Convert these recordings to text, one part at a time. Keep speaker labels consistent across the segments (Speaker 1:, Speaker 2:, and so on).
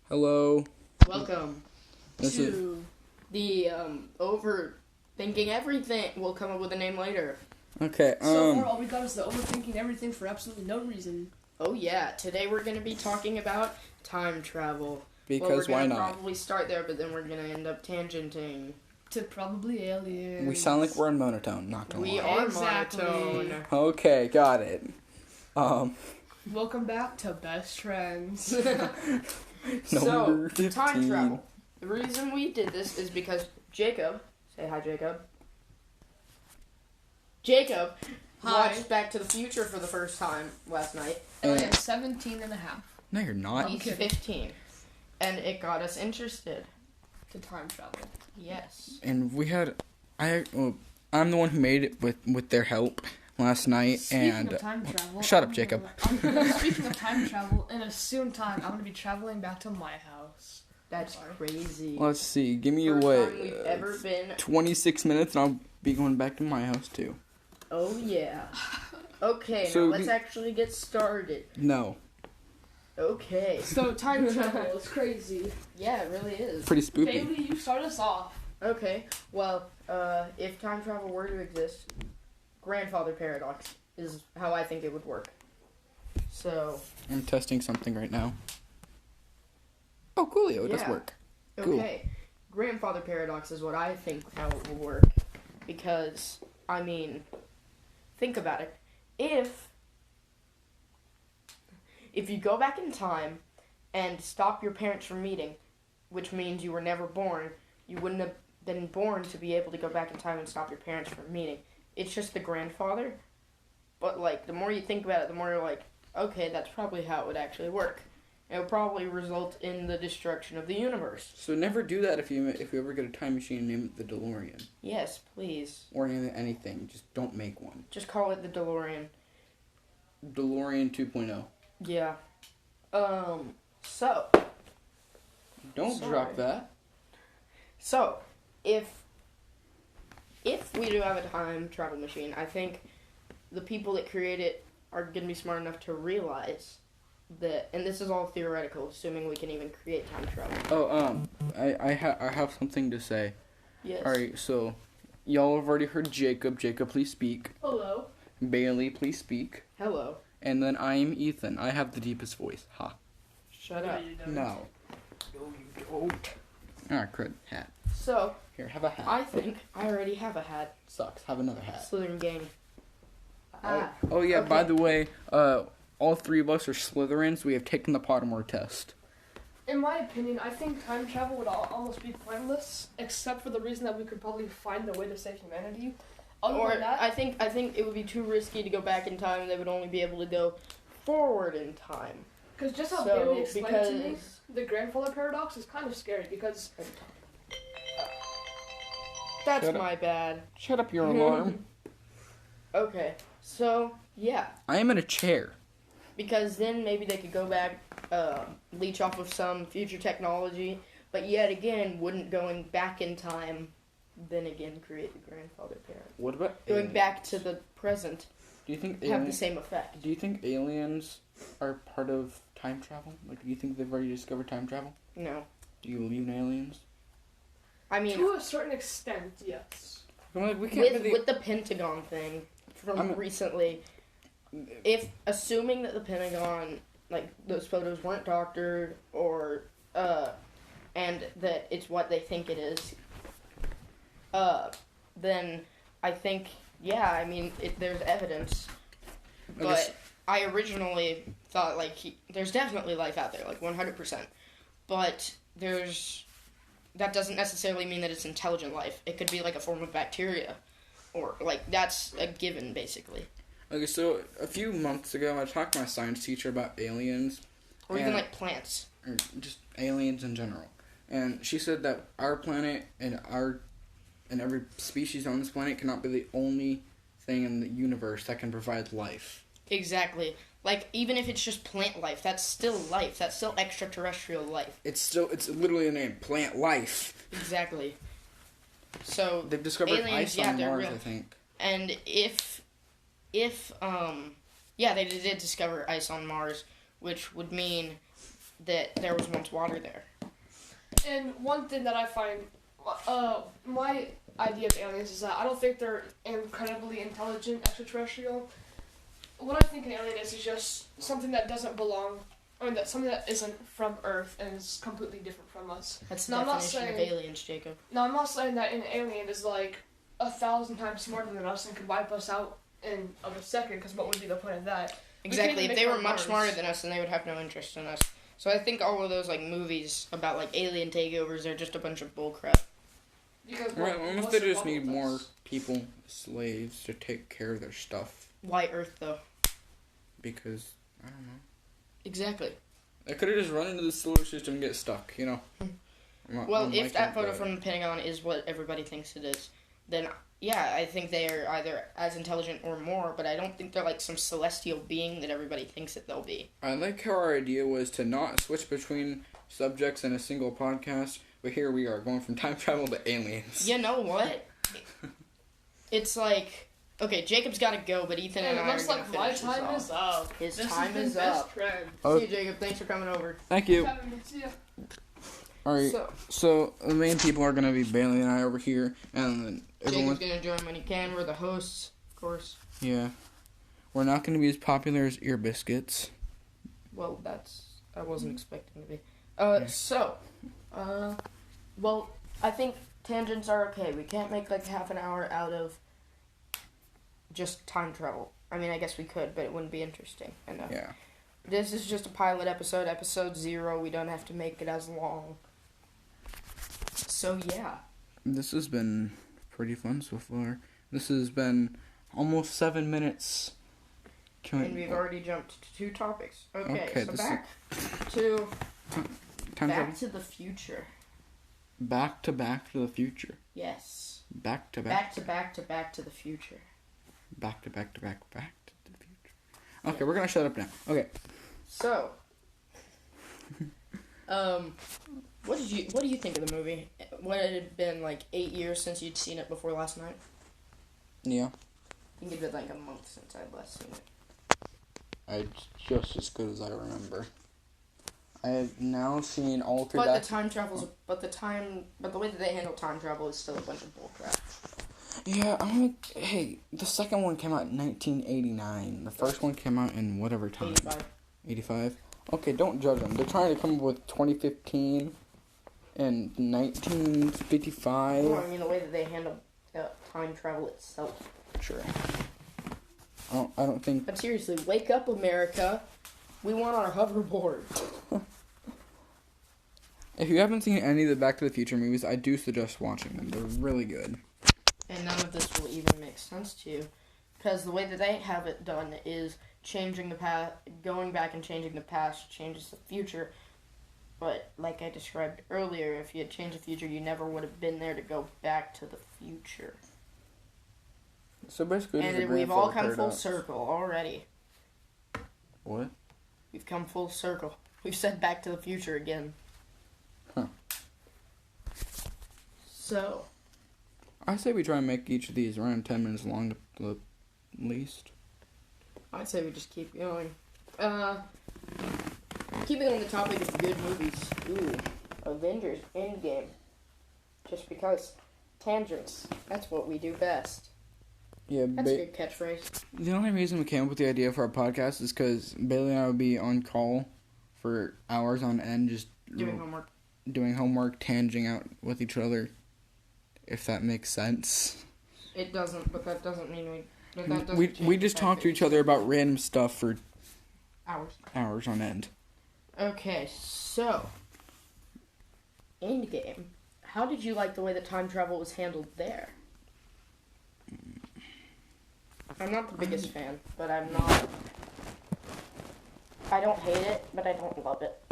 Speaker 1: Hello.
Speaker 2: Welcome
Speaker 1: This
Speaker 2: to the Overthinking Everything. We'll come up with a name later.
Speaker 1: Okay.
Speaker 3: So far, all we got is the overthinking everything for absolutely no reason.
Speaker 2: Oh yeah, today we're going to be talking about time travel.
Speaker 1: Because
Speaker 2: why
Speaker 1: why
Speaker 2: not? We're
Speaker 1: not?
Speaker 2: going to probably start there, but then we're going to end up tangenting.
Speaker 3: To probably aliens.
Speaker 1: We sound like we're in monotone. Not gonna
Speaker 2: We
Speaker 1: lie.
Speaker 2: are
Speaker 3: Exactly.
Speaker 2: monotone.
Speaker 1: Okay, got it.
Speaker 3: Welcome back to Best Friends.
Speaker 1: Number 15.
Speaker 2: Time travel. The reason we did this is because Jacob, say hi Jacob. Jacob
Speaker 3: Hi.
Speaker 2: watched Back to the Future for the first time last night.
Speaker 3: And I am 17 and a half
Speaker 1: No, you're not.
Speaker 2: He's
Speaker 3: kidding.
Speaker 2: 15. And it got us interested.
Speaker 3: to time travel.
Speaker 2: Yes.
Speaker 1: And we had, I'm the one who made it with their help last night.
Speaker 3: Speaking of time travel,
Speaker 1: shut up, Jacob.
Speaker 3: Speaking of time travel, in a soon time, I'm going to be traveling back to my house.
Speaker 2: That's crazy.
Speaker 1: Let's see. Give me
Speaker 2: First
Speaker 1: what?
Speaker 2: time we've ever been.
Speaker 1: 26 minutes, and I'll be going back to my house too.
Speaker 2: Oh yeah. Okay,
Speaker 1: So
Speaker 2: now let's actually get started.
Speaker 1: No.
Speaker 2: Okay.
Speaker 3: So time travel is crazy.
Speaker 2: Yeah, it really is.
Speaker 1: Pretty spooky.
Speaker 3: Bailey, you start us off.
Speaker 2: Okay. Well, if time travel were to exist, grandfather paradox is how I think it would work. So.
Speaker 1: I'm testing something right now. Oh, coolio. It does
Speaker 2: Yeah.
Speaker 1: work. Cool.
Speaker 2: Okay. Grandfather paradox is what I think how it will work. Because, I mean, think about it. If you go back in time and stop your parents from meeting, which means you were never born, you wouldn't have been born to be able to go back in time and stop your parents from meeting. It's just the grandfather. But, like, the more you think about it, the more you're like, okay, that's probably how it would actually work. It would probably result in the destruction of the universe.
Speaker 1: So never do that if you ever get a time machine and name it the DeLorean.
Speaker 2: Yes, please.
Speaker 1: Or anything. Just don't make one.
Speaker 2: Just call it the DeLorean.
Speaker 1: DeLorean 2.0.
Speaker 2: Yeah. So.
Speaker 1: Don't
Speaker 2: Sorry.
Speaker 1: drop that.
Speaker 2: So, if we do have a time travel machine, I think the people that create it are going to be smart enough to realize that, and this is all theoretical, assuming we can even create time travel.
Speaker 1: Oh, I have something to say.
Speaker 2: Yes.
Speaker 1: Alright, so, y'all have already heard Jacob. Jacob, please speak.
Speaker 3: Hello.
Speaker 1: Bailey, please speak.
Speaker 2: Hello.
Speaker 1: And then I am Ethan. I have the deepest voice. Ha.
Speaker 2: Shut up.
Speaker 3: you don't.
Speaker 1: No. No, you don't. Ah, crud. Hat.
Speaker 2: So,
Speaker 1: Here, have a hat.
Speaker 2: I think I already have a hat.
Speaker 1: Sucks. Have another hat.
Speaker 2: Slytherin gang.
Speaker 1: Oh yeah,
Speaker 2: Okay.
Speaker 1: by the way, all three of us are Slytherins. We have taken the Pottermore test.
Speaker 3: In my opinion, I think time travel would almost be pointless, except for the reason that we could probably find a way to save humanity. Other
Speaker 2: Or
Speaker 3: than that,
Speaker 2: I think it would be too risky to go back in time. They would only be able to go forward in time.
Speaker 3: because just how
Speaker 2: So,
Speaker 3: Bailey explained it to me,
Speaker 2: because
Speaker 3: the grandfather paradox is kind of scary because
Speaker 2: that's
Speaker 1: Shut up.
Speaker 2: my bad.
Speaker 1: Shut up your alarm.
Speaker 2: Okay, so yeah,
Speaker 1: I am in a chair.
Speaker 2: because then maybe they could go back, leech off of some future technology, but yet again, wouldn't going back in time then again create the grandfather parent?
Speaker 1: What about
Speaker 2: Going
Speaker 1: aliens?
Speaker 2: back to the present
Speaker 1: Do you think
Speaker 2: have the
Speaker 1: aliens?
Speaker 2: same effect.
Speaker 1: Do you think aliens are part of time travel? Like, do you think they've already discovered time travel?
Speaker 2: No,
Speaker 1: Do you believe in aliens?
Speaker 2: I mean
Speaker 3: to a certain extent, yes.
Speaker 1: I'm like, we can't.
Speaker 2: with the Pentagon thing from recently. If assuming that the Pentagon, like those photos weren't doctored or and that it's what they think it is, then I think I mean there's evidence,
Speaker 1: I guess-
Speaker 2: but I originally thought like there's definitely life out there, like 100%, but that doesn't necessarily mean that it's intelligent life. It could be like a form of bacteria, or like that's a given basically.
Speaker 1: Okay, so a few months ago, I talked to my science teacher about aliens.
Speaker 2: Or even
Speaker 1: And-
Speaker 2: like plants.
Speaker 1: Or just aliens in general. And she said that our planet and every species on this planet cannot be the only thing in the universe that can provide life.
Speaker 2: Exactly. Like, even if it's just plant life, that's still life. That's still extraterrestrial life.
Speaker 1: It's literally a name, plant life.
Speaker 2: Exactly. So,
Speaker 1: They've discovered
Speaker 2: aliens,
Speaker 1: ice on
Speaker 2: they're
Speaker 1: Mars,
Speaker 2: real.
Speaker 1: I think.
Speaker 2: And if they did discover ice on Mars, which would mean that there was once water there.
Speaker 3: And one thing that I find, my idea of aliens is that I don't think they're incredibly intelligent extraterrestrial. What I think an alien is just something that doesn't belong, that something that isn't from Earth and is completely different from us.
Speaker 2: That's the definition of aliens, Jacob.
Speaker 3: No, I'm not saying that an alien is like 1,000 times smarter than us and could wipe us out in a second, because what would be the point of that?
Speaker 2: Exactly. If they were much smarter than us, then they would have no interest in us. So I think all of those movies about alien takeovers are just a bunch of bullcrap.
Speaker 1: Right, almost they just need more people, slaves, to take care of their stuff.
Speaker 2: Why Earth, though?
Speaker 1: Because, I don't know.
Speaker 2: Exactly.
Speaker 1: They could have just run into the solar system and get stuck,
Speaker 2: Well, if that photo from the Pentagon is what everybody thinks it is, then yeah, I think they are either as intelligent or more, but I don't think they're some celestial being that everybody thinks that they'll be.
Speaker 1: I like how our idea was to not switch between subjects in a single podcast, but here we are, going from time travel to aliens.
Speaker 2: You know what? It's okay, Jacob's got to go, but Ethan and I are going to finish this off.
Speaker 3: My time is up.
Speaker 2: His time is up. See you, Jacob. Thanks for coming over.
Speaker 1: Thank you.
Speaker 3: See ya.
Speaker 1: Alright, so the main people are going to be Bailey and I over here, and then
Speaker 2: Jacob's going to join when he can. We're the hosts, of course.
Speaker 1: Yeah. We're not going to be as popular as Ear Biscuits.
Speaker 2: Well, I wasn't expecting to be. Well, I think tangents are okay. We can't make half an hour out of just time travel. I mean, I guess we could, but it wouldn't be interesting enough.
Speaker 1: Yeah.
Speaker 2: This is just a pilot episode, episode 0. We don't have to make it as long. So, yeah.
Speaker 1: This has been pretty fun so far. This has been almost 7 minutes.
Speaker 2: And we've already jumped to 2 topics. Okay, so back to the future.
Speaker 1: Back to the future.
Speaker 2: Yes.
Speaker 1: Back to
Speaker 2: the future.
Speaker 1: Back to the future. Okay, we're gonna shut up now. Okay.
Speaker 2: So, what do you think of the movie? What had it been 8 years since you'd seen it before last night?
Speaker 1: Yeah.
Speaker 2: I think it'd been a month since I'd last seen it.
Speaker 1: It's just as good as I remember. I have now seen all through
Speaker 2: But the way that they handle time travel is still a bunch of bullcrap.
Speaker 1: Yeah, hey, the second one came out in 1989. The first one came out in whatever time. 85? Okay, don't judge them. They're trying to come up with 2015 and 1955.
Speaker 2: Well, I mean, the way that they handle time travel itself.
Speaker 1: Sure. I don't think...
Speaker 2: But seriously, wake up, America. We want our hoverboard.
Speaker 1: If you haven't seen any of the Back to the Future movies, I do suggest watching them. They're really good.
Speaker 2: And none of this will even make sense to you. Because the way that they have it done is changing the past, going back and changing the past changes the future. But like I described earlier, if you had changed the future, you never would have been there to go back to the future.
Speaker 1: So basically,
Speaker 2: and we've all come full circle already.
Speaker 1: What?
Speaker 2: We've come full circle. We've said Back to the Future again.
Speaker 1: Huh.
Speaker 2: So.
Speaker 1: I say we try and make each of these around 10 minutes long at the least.
Speaker 2: I'd say we just keep going. Keeping on the topic of good movies. Ooh, Avengers Endgame. Just because. Tangents. That's what we do best.
Speaker 1: Yeah,
Speaker 2: that's a good catchphrase.
Speaker 1: The only reason we came up with the idea for our podcast is because Bailey and I would be on call for hours on end, just
Speaker 2: doing
Speaker 1: homework, tanging out with each other. If that makes sense.
Speaker 2: It doesn't, but that doesn't mean
Speaker 1: we just talk to each other about random stuff for
Speaker 2: hours
Speaker 1: on end.
Speaker 2: Okay, so Endgame. How did you like the way that time travel was handled there? I'm not the biggest fan, but I don't hate it, but I don't love it.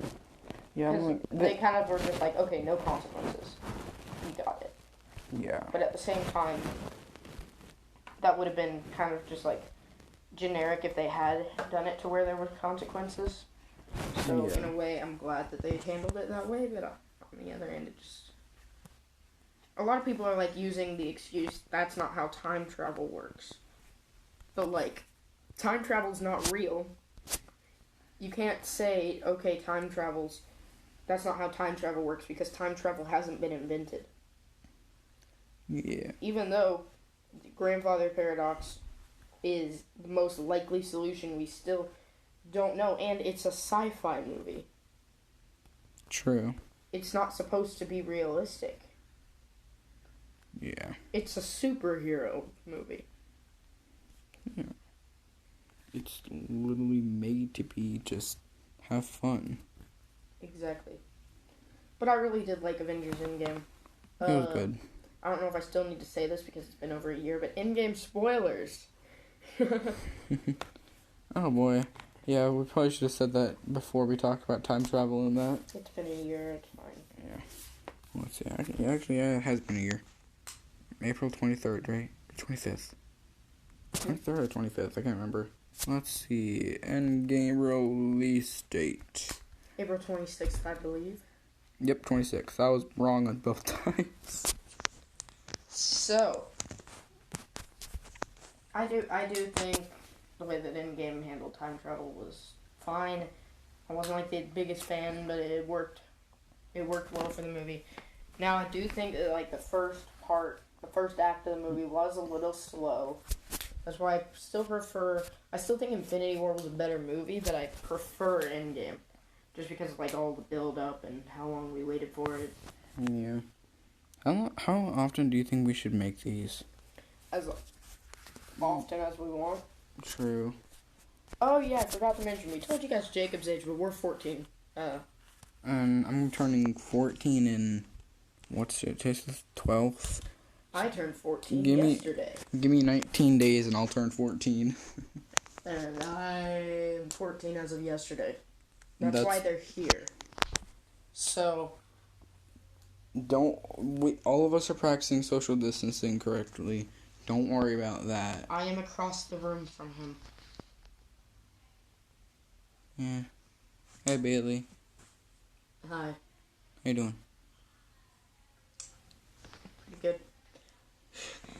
Speaker 1: Yeah,
Speaker 2: they kind of were just like, okay, no consequences. You got it.
Speaker 1: Yeah.
Speaker 2: But at the same time, that would have been kind of just generic if they had done it to where there were consequences. So in a way, I'm glad that they handled it that way, but on the other end, it just... A lot of people are using the excuse, that's not how time travel works. But time travel's not real. you can't say, okay, time travels. That's not how time travel works because time travel hasn't been invented.
Speaker 1: Yeah.
Speaker 2: Even though the grandfather paradox is the most likely solution, we still don't know. And it's a sci-fi movie.
Speaker 1: True.
Speaker 2: It's not supposed to be realistic.
Speaker 1: Yeah.
Speaker 2: It's a superhero movie.
Speaker 1: Yeah. It's literally made to be just have fun.
Speaker 2: Exactly. But I really did like Avengers Endgame.
Speaker 1: It was good.
Speaker 2: I don't know if I still need to say this because it's been over a year, but Endgame spoilers.
Speaker 1: Oh boy. Yeah, we probably should have said that before we talked about time travel and that.
Speaker 2: It's been a year, it's fine.
Speaker 1: Yeah. Let's see. Actually, yeah, it has been a year. April 23rd, right? 25th. 23rd or 25th? I can't remember. Let's see. Endgame release date.
Speaker 2: April 26th, I believe.
Speaker 1: Yep, 26th. I was wrong on both times.
Speaker 2: So, I do think the way that Endgame handled time travel was fine. I wasn't like the biggest fan, but it worked. It worked well for the movie. Now I do think that like the first act of the movie was a little slow. That's why I still think Infinity War was a better movie, but I prefer Endgame. Just because of like all the build up and how long we waited for it.
Speaker 1: Yeah. How often do you think we should make these?
Speaker 2: As often as we want.
Speaker 1: True.
Speaker 2: Oh yeah, I forgot to mention, we told you guys Jacob's age, but we're 14.
Speaker 1: And I'm turning 14 in, what's it, today's the 12th?
Speaker 2: I turned 14
Speaker 1: Give me-
Speaker 2: yesterday.
Speaker 1: Give me 19 days and I'll turn 14.
Speaker 2: And I'm 14 as of yesterday. That's why they're here. So,
Speaker 1: all of us are practicing social distancing correctly. Don't worry about that.
Speaker 2: I am across the room from him.
Speaker 1: Yeah. Hey, Bailey.
Speaker 2: Hi.
Speaker 1: How you doing?
Speaker 2: Pretty good.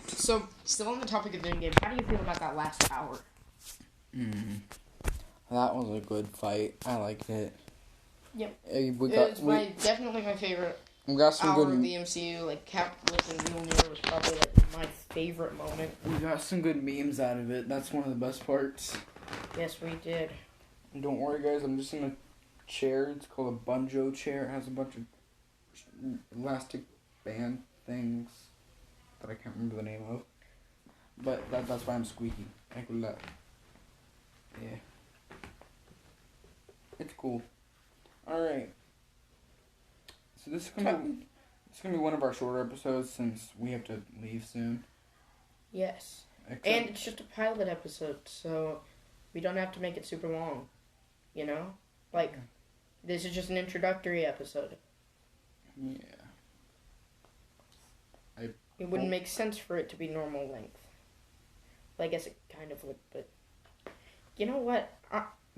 Speaker 2: So, still on the topic of Endgame, how do you feel about that last hour?
Speaker 1: That was a good fight. I liked it.
Speaker 2: Yep.
Speaker 1: Definitely
Speaker 2: my favorite
Speaker 1: we got some
Speaker 2: hour
Speaker 1: good.
Speaker 2: of the MCU. Like, Capitalism Mjolnir was probably like my favorite moment.
Speaker 1: We got some good memes out of it. That's one of the best parts.
Speaker 2: Yes, we did.
Speaker 1: And don't worry, guys. I'm just in a chair. It's called a bunjo chair. It has a bunch of elastic band things that I can't remember the name of. But that's why I'm squeaky. Like that. Yeah. It's cool. Alright. So this is gonna be one of our shorter episodes since we have to leave soon.
Speaker 2: Yes. And it's just a pilot episode, so we don't have to make it super long. You know? Like, this is just an introductory episode.
Speaker 1: Yeah.
Speaker 2: It wouldn't make sense for it to be normal length. Well, I guess it kind of would, but... You know what?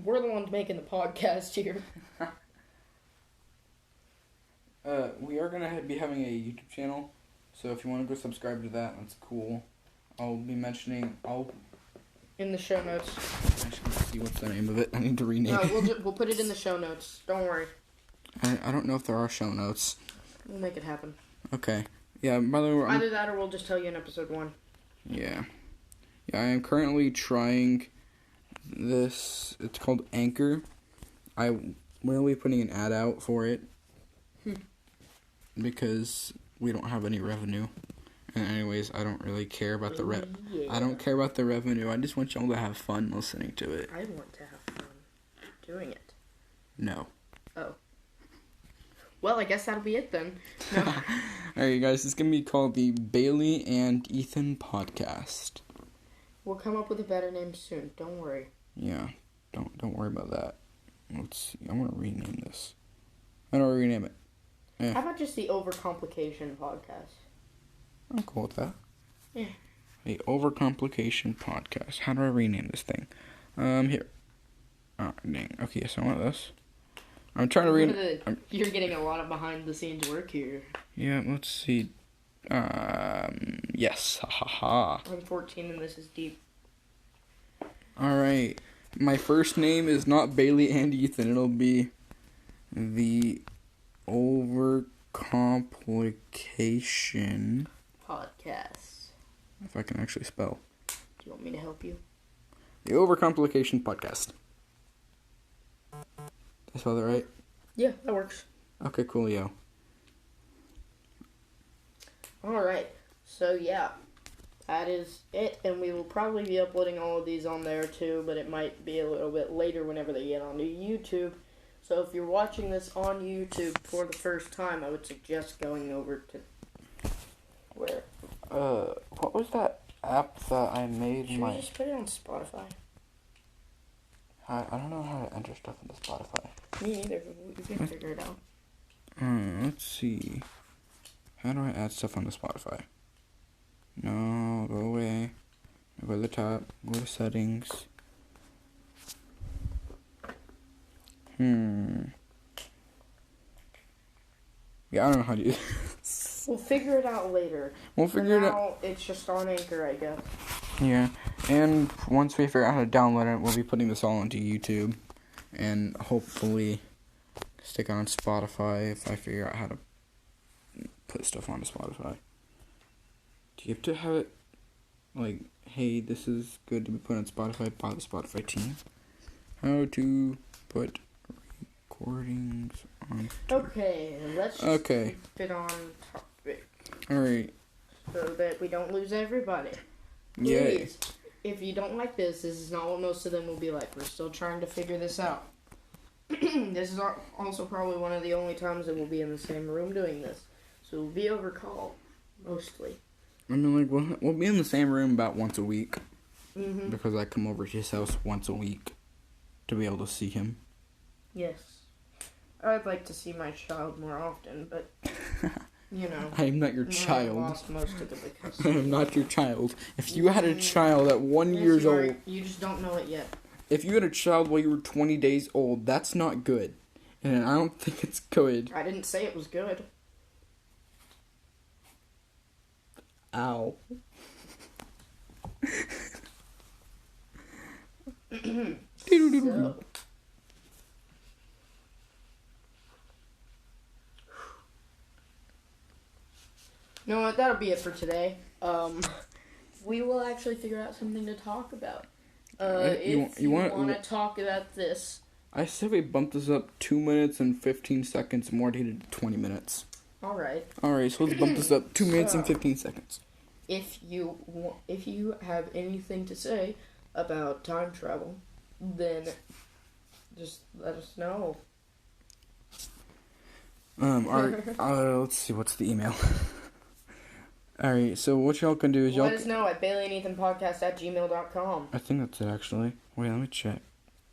Speaker 2: We're the ones making the podcast here.
Speaker 1: We are gonna be having a YouTube channel, so if you want to go subscribe to that, that's cool. I'll be mentioning.
Speaker 2: In the show notes.
Speaker 1: Actually, let's see what's the name of it. I need to rename it.
Speaker 2: We'll put it in the show notes. Don't worry.
Speaker 1: I don't know if there are show notes.
Speaker 2: We'll make it happen.
Speaker 1: Okay. Yeah. By the way,
Speaker 2: either that or we'll just tell you in episode 1.
Speaker 1: Yeah. Yeah. I am currently trying this. It's called Anchor. I will be putting an ad out for it. Because we don't have any revenue. And anyways, I don't really care about the I don't care about the revenue. I just want y'all to have fun listening to it.
Speaker 2: I want to have fun doing it.
Speaker 1: No.
Speaker 2: Oh. Well, I guess that'll be it then. No.
Speaker 1: Alright, guys, it's gonna be called the Bailey and Ethan Podcast.
Speaker 2: We'll come up with a better name soon. Don't worry.
Speaker 1: Yeah, don't worry about that. Let's see. I want to rename this. I don't rename it.
Speaker 2: How about just the Overcomplication Podcast?
Speaker 1: I'm cool with that.
Speaker 2: Yeah.
Speaker 1: The Overcomplication Podcast. How do I rename this thing? Here. Oh, dang. Okay, yes, I want this. I'm trying to rename...
Speaker 2: You're getting a lot of behind-the-scenes work here.
Speaker 1: Yeah, let's see. Yes. Ha ha ha.
Speaker 2: I'm 14 and this is deep.
Speaker 1: Alright. My first name is not Bailey and Ethan. It'll be the Overcomplication
Speaker 2: Podcast.
Speaker 1: If I can actually spell.
Speaker 2: Do you want me to help you?
Speaker 1: The Overcomplication Podcast. Did I spell that right?
Speaker 2: Yeah, that works.
Speaker 1: Okay, coolio.
Speaker 2: Alright, so yeah, that is it, and we will probably be uploading all of these on there too, but it might be a little bit later whenever they get onto YouTube. So if you're watching this on YouTube for the first time, I would suggest going over to where?
Speaker 1: What was that app that I made?
Speaker 2: Should we just put it on Spotify?
Speaker 1: I don't know how to enter stuff into Spotify.
Speaker 2: Me neither, but we can figure it out.
Speaker 1: Let's see. How do I add stuff onto Spotify? No, go away. Go to the top. Go to settings. Yeah, I don't know how to do this.
Speaker 2: We'll figure it out later.
Speaker 1: We'll figure it out.
Speaker 2: Now, it's just on Anchor, I guess.
Speaker 1: Yeah, and once we figure out how to download it, we'll be putting this all onto YouTube. And hopefully stick it on Spotify if I figure out how to put stuff onto Spotify. Do you have to have it, like, hey, this is good to be put on Spotify by the Spotify team? How to put recordings on...
Speaker 2: Okay, let's just keep it on topic.
Speaker 1: Alright.
Speaker 2: So that we don't lose everybody.
Speaker 1: Yeah.
Speaker 2: Please, if you don't like this is not what most of them will be like. We're still trying to figure this out. This is also probably one of the only times that we'll be in the same room doing this. So we'll be over call, mostly.
Speaker 1: I mean, like, we'll be in the same room about once a week.
Speaker 2: Mm-hmm.
Speaker 1: Because I come over to his house once a week to be able to see him.
Speaker 2: Yes. I'd like to see my child more often, but, you know.
Speaker 1: I am not your
Speaker 2: I
Speaker 1: child.
Speaker 2: lost most of the
Speaker 1: I am not your child. If you had a child at 1 year old...
Speaker 2: You just don't know it yet.
Speaker 1: If you had a child while you were 20 days old, that's not good. And I don't think it's good.
Speaker 2: I didn't say it was good.
Speaker 1: Ow.
Speaker 2: So, you know what? That'll be it for today. We will actually figure out something to talk about. If you want to talk about this.
Speaker 1: I said we bump this up 2 minutes and 15 seconds more to get it to 20 minutes.
Speaker 2: Alright.
Speaker 1: Alright, so let's bump this up 2 minutes and 15 seconds.
Speaker 2: If you have anything to say about time travel, then just let us know.
Speaker 1: Alright, let's see, what's the email? Alright, so what y'all can do is y'all...
Speaker 2: Let us know at baileyandethanpodcast@gmail.com.
Speaker 1: I think that's it, actually. Wait, let me check.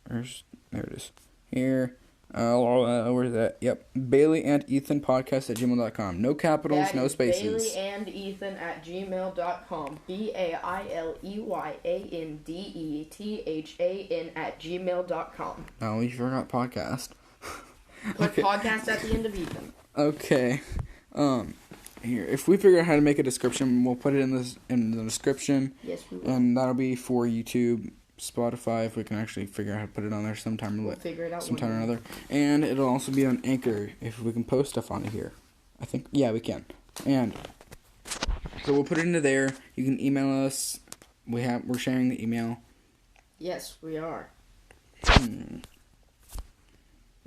Speaker 1: There it is. Here. Where's that? Yep. baileyandethanpodcast@gmail.com. No capitals,
Speaker 2: that
Speaker 1: no spaces.
Speaker 2: baileyandethan@gmail.com. BAILEYANDETHAN@gmail.com.
Speaker 1: Oh, you forgot podcast.
Speaker 2: Put
Speaker 1: Okay.
Speaker 2: podcast at the end of Ethan.
Speaker 1: Okay. Here, if we figure out how to make a description, we'll put it in the description.
Speaker 2: Yes, we will.
Speaker 1: And that'll be for YouTube, Spotify, if we can actually figure out how to put it on there sometime.
Speaker 2: We'll figure it out
Speaker 1: sometime or another. And it'll also be on Anchor if we can post stuff on it here. I think, yeah, we can. And so we'll put it into there. You can email us. We're sharing the email.
Speaker 2: Yes, we are.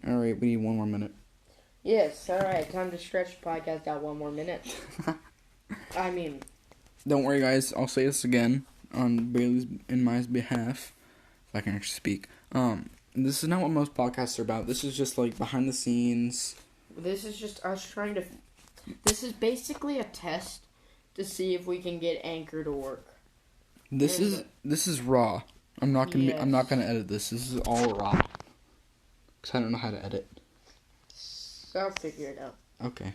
Speaker 1: All right, we need 1 more minute.
Speaker 2: Yes, alright, time to stretch the podcast out 1 more minute. I mean...
Speaker 1: Don't worry, guys, I'll say this again on Bailey's and my behalf, if I can actually speak. This is not what most podcasts are about. This is just, like, behind the scenes.
Speaker 2: This is just us trying to... This is basically a test to see if we can get Anchor to work.
Speaker 1: This is raw. I'm not gonna edit this. This is all raw. Cause I don't know how to edit.
Speaker 2: I'll figure it out.
Speaker 1: Okay.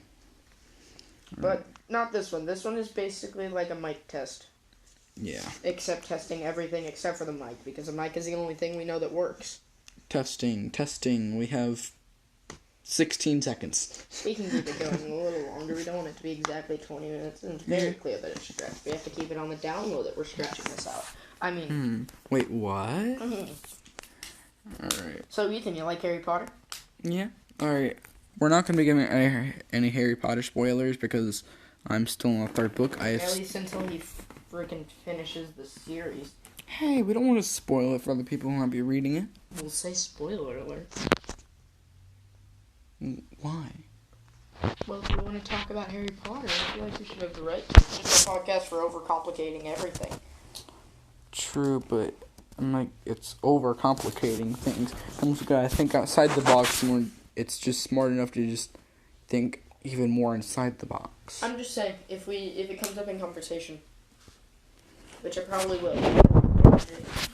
Speaker 2: But not this one. This one is basically like a mic test.
Speaker 1: Yeah.
Speaker 2: Except testing everything except for the mic, because the mic is the only thing we know that works.
Speaker 1: Testing. We have 16 seconds.
Speaker 2: We can keep it going a little longer. We don't want it to be exactly 20 minutes. And it's very clear that it's stretched. We have to keep it on the down low that we're stretching this out. I mean...
Speaker 1: Wait, what? Alright.
Speaker 2: So, Ethan, you like Harry Potter?
Speaker 1: Yeah. Alright. We're not going to be giving any Harry Potter spoilers because I'm still in the third book.
Speaker 2: At least until he freaking finishes the series.
Speaker 1: Hey, we don't want to spoil it for other people who might be reading it.
Speaker 2: We'll say spoiler alert.
Speaker 1: Why?
Speaker 2: Well, if we want to talk about Harry Potter, I feel like we should have the right to. It's a podcast for overcomplicating everything.
Speaker 1: True, but I'm like, it's overcomplicating things. I'm just gotta think outside the box more. It's just smart enough to just think even more inside the box.
Speaker 2: I'm just saying, if it comes up in conversation, which it probably will,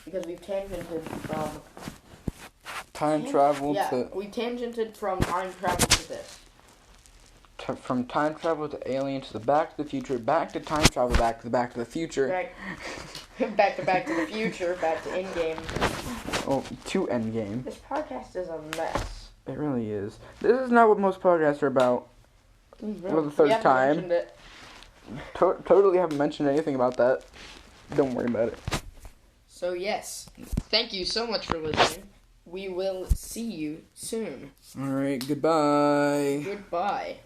Speaker 2: because we've tangented from
Speaker 1: Time travel
Speaker 2: we tangented from time travel to this.
Speaker 1: From time travel to Alien to the Back to the Future, back to time travel, back to the future.
Speaker 2: Back to the future, back to Endgame.
Speaker 1: Oh, to Endgame.
Speaker 2: This podcast is a mess.
Speaker 1: It really is. This is not what most podcasts are about. For the third time. Totally haven't mentioned anything about that. Don't worry about it.
Speaker 2: So yes, thank you so much for listening. We will see you soon.
Speaker 1: Alright, goodbye.
Speaker 2: Goodbye.